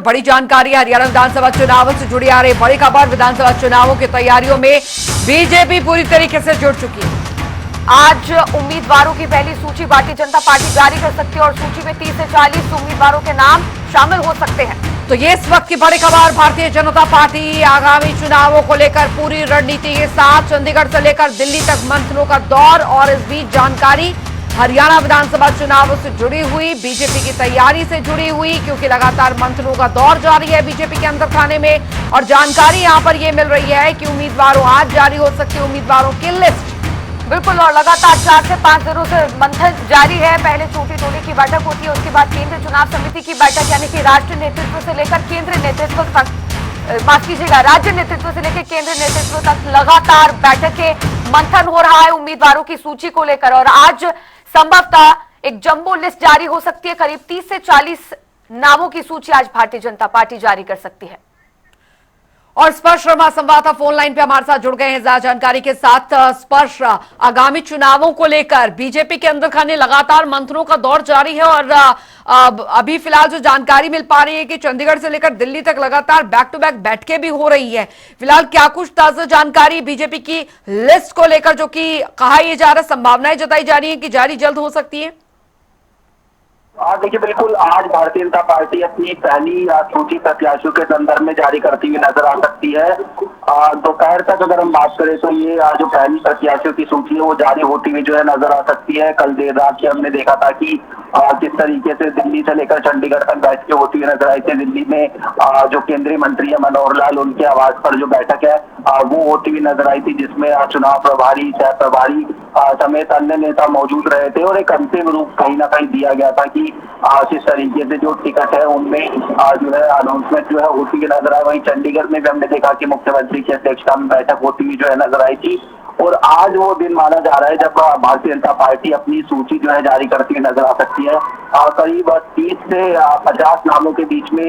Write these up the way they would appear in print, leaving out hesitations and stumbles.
बड़ी जानकारी हरियाणा विधानसभा चुनावों से जुड़ी आ रही बड़ी खबर। विधानसभा चुनावों की तैयारियों में बीजेपी पूरी तरीके से जुट चुकी है। आज उम्मीदवारों की पहली सूची भारतीय जनता पार्टी जारी कर सकती है और सूची में 30 से 40 उम्मीदवारों के नाम शामिल हो सकते हैं। तो ये इस वक्त की बड़ी खबर। भारतीय जनता पार्टी आगामी चुनावों को लेकर पूरी रणनीति के साथ चंडीगढ़ से लेकर दिल्ली तक मंथनों का दौर। और इस बीच जानकारी हरियाणा विधानसभा चुनावों से जुड़ी हुई, बीजेपी की तैयारी से जुड़ी हुई, क्योंकि लगातार मंथनों का दौर जारी है बीजेपी के अंदर खाने में। और जानकारी यहां पर यह मिल रही है कि उम्मीदवारों आज जारी हो सकती है उम्मीदवारों की लिस्ट। बिल्कुल, और लगातार 4 से 5 दिनों से मंथन जारी है। पहले छोटी टोली की बैठक होती है, उसके बाद केंद्रीय चुनाव समिति की बैठक, यानी कि राष्ट्रीय नेतृत्व से लेकर केंद्रीय नेतृत्व तक, माफ कीजिएगा, राज्य नेतृत्व से लेकर केंद्रीय नेतृत्व तक लगातार बैठकें, मंथन हो रहा है उम्मीदवारों की सूची को लेकर। और आज संभवतः एक जंबो लिस्ट जारी हो सकती है। करीब 30 से 40 नामों की सूची आज भारतीय जनता पार्टी जारी कर सकती है। और स्पर्श शर्मा संवाददाता फोन लाइन पे हमारे साथ जुड़ गए हैं ज्यादा जानकारी के साथ। स्पर्श, आगामी चुनावों को लेकर बीजेपी के अंदर खाने लगातार मंथनों का दौर जारी है और अभी फिलहाल जो जानकारी मिल पा रही है कि चंडीगढ़ से लेकर दिल्ली तक लगातार बैक टू बैक बैठकें भी हो रही है। फिलहाल क्या कुछ ताजा जानकारी बीजेपी की लिस्ट को लेकर, जो कि कहा यह जा रहा है, संभावनाएं जताई जा रही है कि जारी जल्द हो सकती है? देखिए, बिल्कुल आज भारतीय जनता पार्टी अपनी पहली सूची प्रत्याशियों के संदर्भ में जारी करती हुई नजर आ सकती है। दोपहर तक अगर हम बात करें तो ये जो पहली प्रत्याशियों की सूची है वो जारी होती हुई जो है नजर आ सकती है। कल देर रात की हमने देखा था कि किस तरीके से दिल्ली से लेकर चंडीगढ़ तक बैठकें होती हुई नजर आई थी। दिल्ली में जो केंद्रीय मंत्री है मनोहर लाल, उनके आवास पर जो बैठक है वो होती हुई नजर आई थी, जिसमें चुनाव प्रभारी, सह प्रभारी समेत अन्य नेता मौजूद रहे थे। और एक अंतिम रूप कहीं ना कहीं दिया गया था कि किस तरीके से जो टिकट है उनमें जो है अनाउंसमेंट जो है होती हुई नजर आई। वहीं चंडीगढ़ में भी हमने देखा कि मुख्यमंत्री की अध्यक्षता में बैठक होती हुई जो है नजर आई थी। और आज वो दिन माना जा रहा है जब भारतीय जनता पार्टी अपनी सूची जो है जारी करती हुई नजर आ सकती है। करीब 30 से 50 नामों के बीच में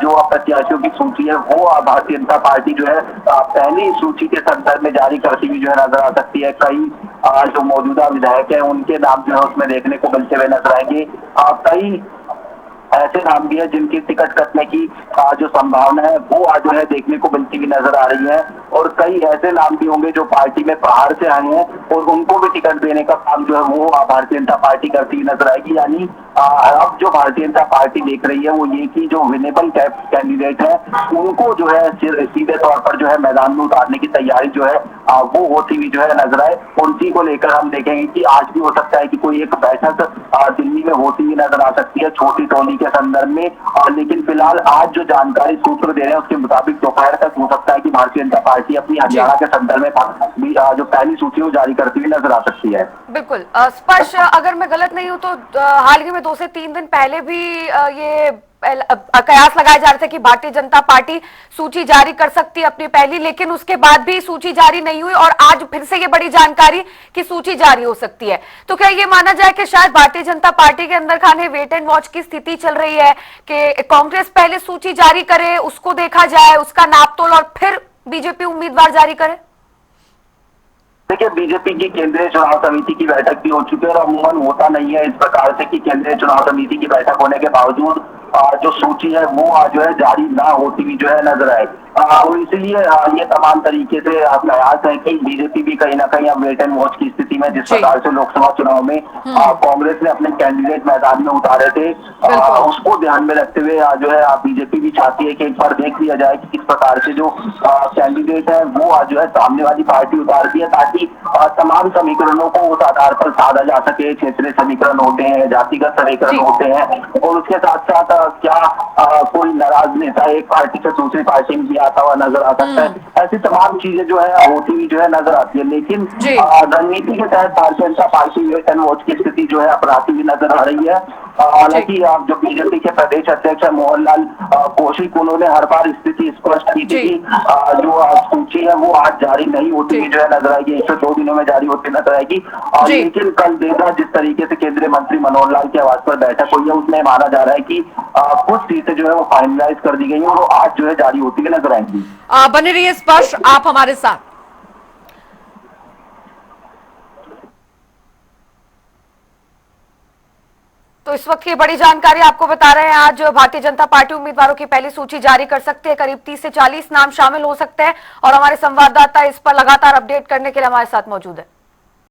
जो प्रत्याशियों की सूची है वो भारतीय जनता पार्टी जो है पहली सूची के संदर्भ में जारी करती हुई जो है नजर आ सकती है। कई जो मौजूदा विधायक है उनके नाम जो है उसमें देखने को मिलते हुए नजर आएंगे। कई ऐसे नाम भी है जिनकी टिकट कटने की जो संभावना है वो आज जो है देखने को मिलती हुई नजर आ रही है। और कई ऐसे नाम भी होंगे जो पार्टी में बाहर से आए हैं और उनको भी टिकट देने का काम जो है वो भारतीय जनता पार्टी करती हुई नजर आएगी। यानी अब जो भारतीय जनता पार्टी देख रही है वो ये कि जो विनेबल कैंडिडेट है उनको जो है सीधे तौर पर जो है मैदान में उतारने की तैयारी जो है वो होती हुई जो है नजर आए। उसी को लेकर हम देखेंगे कि आज भी हो सकता है कि कोई एक बैठक दिल्ली में होती हुई नजर आ सकती है छोटी टोली के संदर्भ में। लेकिन फिलहाल आज जो जानकारी सूत्र दे रहे हैं उसके मुताबिक दोपहर तक हो सकता है कि भारतीय जनता पार्टी अपनी हरियाणा के संदर्भ में जो पहली सूची वो जारी करती हुई नजर आ सकती है। बिल्कुल स्पर्श, अगर मैं गलत नहीं हूं तो हाल ही में 2 से 3 दिन पहले भी ये कयास लगाया जा रहा था कि भारतीय जनता पार्टी सूची जारी कर सकती है अपनी पहली, लेकिन उसके बाद भी सूची जारी नहीं हुई और आज फिर से ये बड़ी जानकारी कि सूची जारी हो सकती है। तो क्या ये माना जाए कि शायद भारतीय जनता पार्टी के अंदर खाने वेट एंड वॉच की स्थिति चल रही है कि कांग्रेस पहले सूची जारी करे, उसको देखा जाए, उसका नापतोल, और फिर बीजेपी उम्मीदवार जारी करे? देखिए, बीजेपी की केंद्रीय चुनाव समिति की बैठक भी हो चुकी है और अमूमन होता नहीं है इस प्रकार से कि केंद्रीय चुनाव समिति की बैठक होने के बावजूद जो सूची है वो जो है जारी ना होती हुई जो है नजर आए। और इसलिए ये तमाम तरीके से प्रयास है कि बीजेपी भी कहीं ना कहीं अब वेट एंड वॉच की स्थिति में, जिस प्रकार से लोकसभा चुनाव में कांग्रेस ने अपने कैंडिडेट मैदान में उतारे थे, उसको ध्यान में रखते हुए जो है बीजेपी भी चाहती है कि एक बार देख लिया जाए कि किस प्रकार से जो कैंडिडेट है वो जो है सामने वाली पार्टी उतारती है, ताकि तमाम समीकरणों को उस आधार पर साधा जा सके। क्षेत्रीय समीकरण होते हैं, जातिगत समीकरण होते हैं, और उसके साथ साथ क्या कोई नाराज नेता एक पार्टी से दूसरी पार्टी में भी आता हुआ नजर आ सकता है। ऐसी तमाम चीजें जो है होती हुई जो है नजर आती है। लेकिन रणनीति के तहत Bharatiya Janata party wait and watch की स्थिति जो है अपराधी हुई नजर आ रही है। हालांकि जो बीजेपी के प्रदेश अध्यक्ष है मोहनलाल कौशिक, उन्होंने हर बार स्थिति स्पष्ट की थी कि जो सूची है वो आज जारी नहीं होती हुई जो है नजर आएगी, 102 दिनों में जारी होती नजर आएगी। लेकिन कल देर रात जिस तरीके से केंद्रीय मंत्री मनोहर लाल के आवास पर बैठक हुई है उसमें माना जा रहा है कि कुछ सीटें जो है वो फाइनलाइज कर दी गई है और वो आज जो है जारी होती हुई नजर आएंगी। बने रहिए स्पर्श आप हमारे साथ। तो इस वक्त की बड़ी जानकारी आपको बता रहे हैं, आज भारतीय जनता पार्टी उम्मीदवारों की पहली सूची जारी कर सकती है। करीब 30 से 40 नाम शामिल हो सकते हैं और हमारे संवाददाता इस पर लगातार अपडेट करने के लिए हमारे साथ मौजूद है।